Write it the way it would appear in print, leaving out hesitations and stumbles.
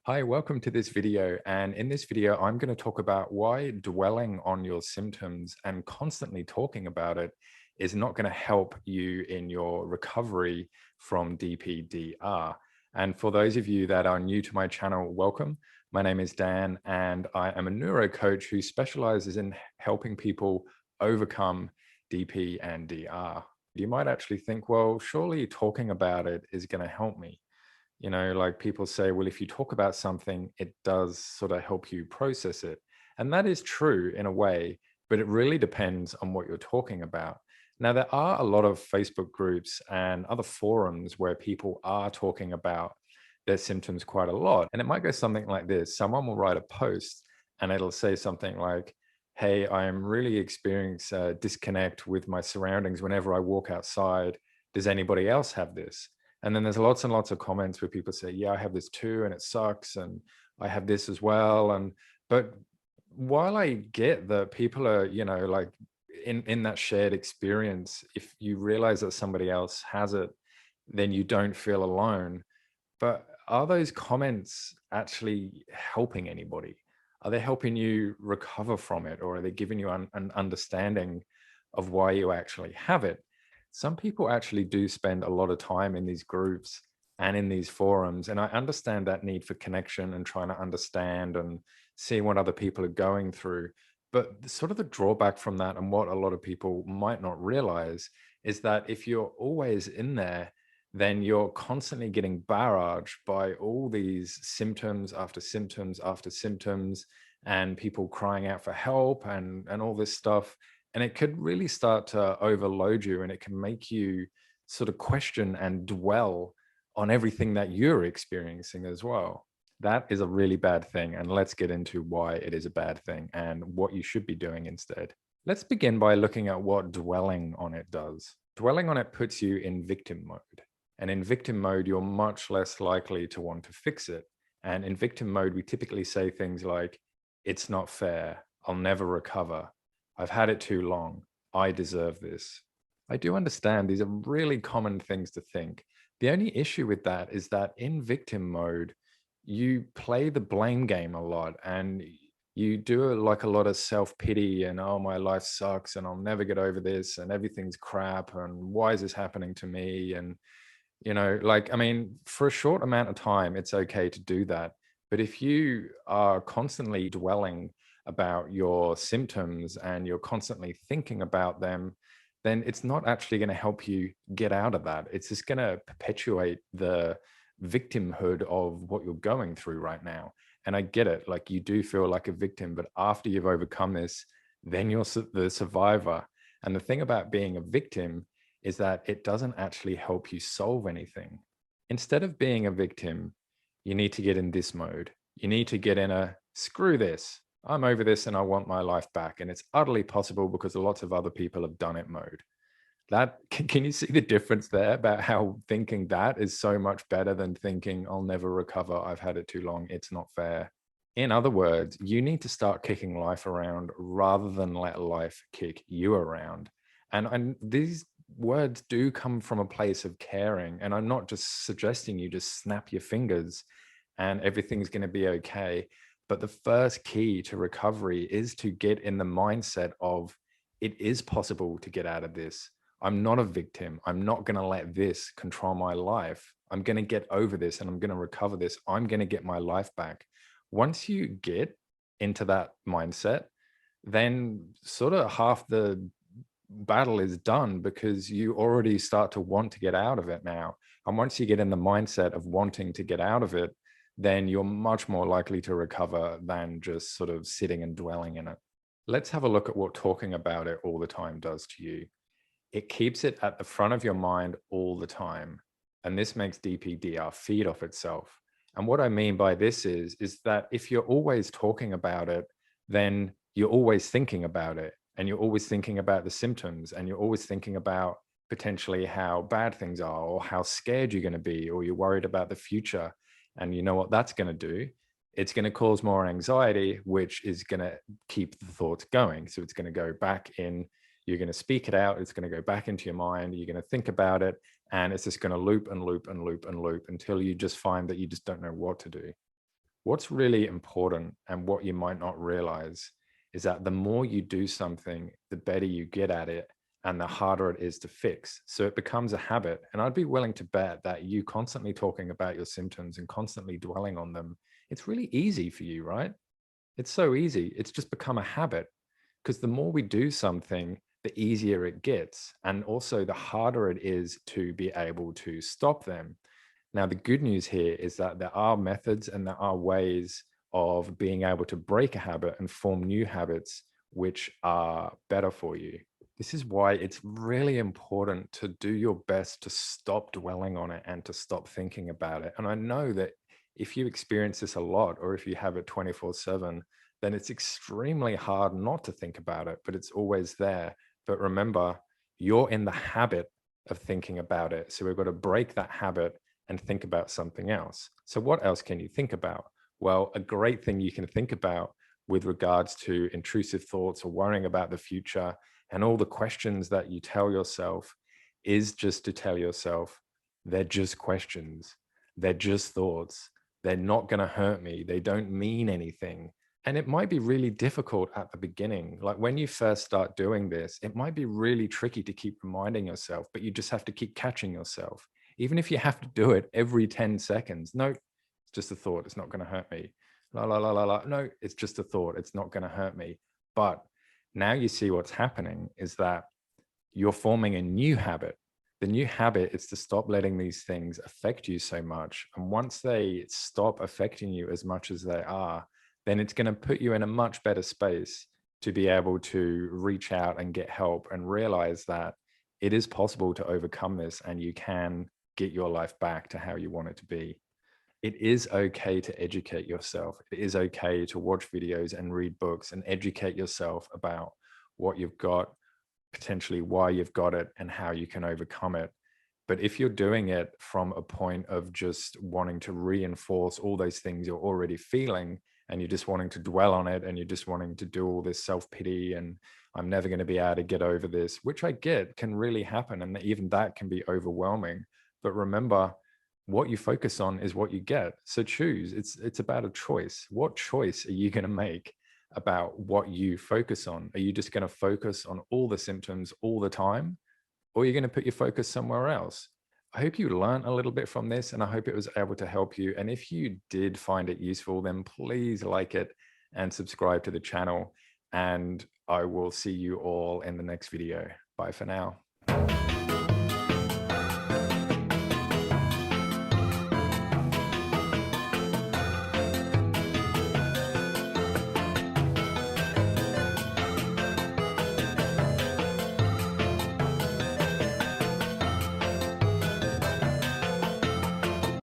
Hi, welcome to this video. And in this video, I'm going to talk about why dwelling on your symptoms and constantly talking about it is not going to help you in your recovery from DPDR. And for those of you that are new to my channel, welcome. My name is Dan, and I am a neuro coach who specializes in helping people overcome DP and DR. You might actually think, well, surely talking about it is going to help me. Like people say, well, if you talk about something, it does sort of help you process it. And that is true in a way, but it really depends on what you're talking about. Now, there are a lot of Facebook groups and other forums where people are talking about their symptoms quite a lot. And it might go something like this. Someone will write a post and it'll say something like, hey, I'm really experiencing a disconnect with my surroundings whenever I walk outside. Does anybody else have this? And then there's lots and lots of comments where people say, yeah, I have this too, and it sucks, and I have this as well. But while I get that people are, like in that shared experience, if you realize that somebody else has it, then you don't feel alone. But are those comments actually helping anybody? Are they helping you recover from it, or are they giving you an understanding of why you actually have it? Some people actually do spend a lot of time in these groups and in these forums. And I understand that need for connection and trying to understand and see what other people are going through. But sort of the drawback from that, and what a lot of people might not realize, is that if you're always in there, then you're constantly getting barraged by all these symptoms after symptoms after symptoms, and people crying out for help and all this stuff. And it could really start to overload you, and it can make you sort of question and dwell on everything that you're experiencing as well. That is a really bad thing. And let's get into why it is a bad thing and what you should be doing instead. Let's begin by looking at what dwelling on it does. Dwelling on it puts you in victim mode. And in victim mode, you're much less likely to want to fix it. And in victim mode, we typically say things like, it's not fair, I'll never recover, I've had it too long, I deserve this. I do understand these are really common things to think. The only issue with that is that in victim mode, you play the blame game a lot, and you do like a lot of self-pity and, oh, my life sucks and I'll never get over this and everything's crap and why is this happening to me? And I mean, for a short amount of time, it's okay to do that. But if you are constantly dwelling about your symptoms and you're constantly thinking about them, then it's not actually going to help you get out of that. It's just going to perpetuate the victimhood of what you're going through right now. And I get it. Like, you do feel like a victim, but after you've overcome this, then you're the survivor. And the thing about being a victim is that it doesn't actually help you solve anything. Instead of being a victim, you need to get in this mode. You need to get in a screw this, I'm over this and I want my life back. And it's utterly possible because lots of other people have done it mode. That can you see the difference there about how thinking that is so much better than thinking, I'll never recover, I've had it too long, it's not fair. In other words, you need to start kicking life around rather than let life kick you around. And these words do come from a place of caring. And I'm not just suggesting you just snap your fingers and everything's going to be okay. But the first key to recovery is to get in the mindset of, it is possible to get out of this. I'm not a victim. I'm not going to let this control my life. I'm going to get over this and I'm going to recover this. I'm going to get my life back. Once you get into that mindset, then sort of half the battle is done, because you already start to want to get out of it now. And once you get in the mindset of wanting to get out of it, then you're much more likely to recover than just sort of sitting and dwelling in it. Let's have a look at what talking about it all the time does to you. It keeps it at the front of your mind all the time. And this makes DPDR feed off itself. And what I mean by this is that if you're always talking about it, then you're always thinking about it. And you're always thinking about the symptoms, and you're always thinking about potentially how bad things are, or how scared you're going to be, or you're worried about the future. And you know what that's going to do? It's going to cause more anxiety, which is going to keep the thoughts going. So it's going to go back in, you're going to speak it out, it's going to go back into your mind, you're going to think about it, and it's just going to loop and loop and loop and loop until you just find that you just don't know what to do. What's really important and what you might not realize is that the more you do something, the better you get at it and the harder it is to fix. So it becomes a habit. And I'd be willing to bet that you constantly talking about your symptoms and constantly dwelling on them, it's really easy for you, right? It's so easy. It's just become a habit because the more we do something, the easier it gets. And also the harder it is to be able to stop them. Now, the good news here is that there are methods and there are ways of being able to break a habit and form new habits which are better for you. This is why it's really important to do your best to stop dwelling on it and to stop thinking about it. And I know that if you experience this a lot, or if you have it 24/7, then it's extremely hard not to think about it, but it's always there. But remember, you're in the habit of thinking about it. So we've got to break that habit and think about something else. So, what else can you think about? Well, a great thing you can think about with regards to intrusive thoughts or worrying about the future and all the questions that you tell yourself is just to tell yourself they're just questions, they're just thoughts, they're not going to hurt me, they don't mean anything. And it might be really difficult at the beginning. Like when you first start doing this, it might be really tricky to keep reminding yourself, but you just have to keep catching yourself. Even if you have to do it every 10 seconds. No, it's just a thought. It's not going to hurt me. La, la, la, la, la. No, it's just a thought. It's not going to hurt me. But now you see what's happening is that you're forming a new habit. The new habit is to stop letting these things affect you so much. And once they stop affecting you as much as they are, then it's going to put you in a much better space to be able to reach out and get help and realize that it is possible to overcome this and you can get your life back to how you want it to be. It is okay to educate yourself. It is okay to watch videos and read books and educate yourself about what you've got, potentially why you've got it, and how you can overcome it. But if you're doing it from a point of just wanting to reinforce all those things you're already feeling, and you're just wanting to dwell on it, and you're just wanting to do all this self-pity, and I'm never going to be able to get over this, which I get can really happen. And even that can be overwhelming. But remember, what you focus on is what you get. So choose. It's about a choice. What choice are you going to make about what you focus on? Are you just going to focus on all the symptoms all the time? Or are you going to put your focus somewhere else? I hope you learned a little bit from this and I hope it was able to help you. And if you did find it useful, then please like it and subscribe to the channel. And I will see you all in the next video. Bye for now.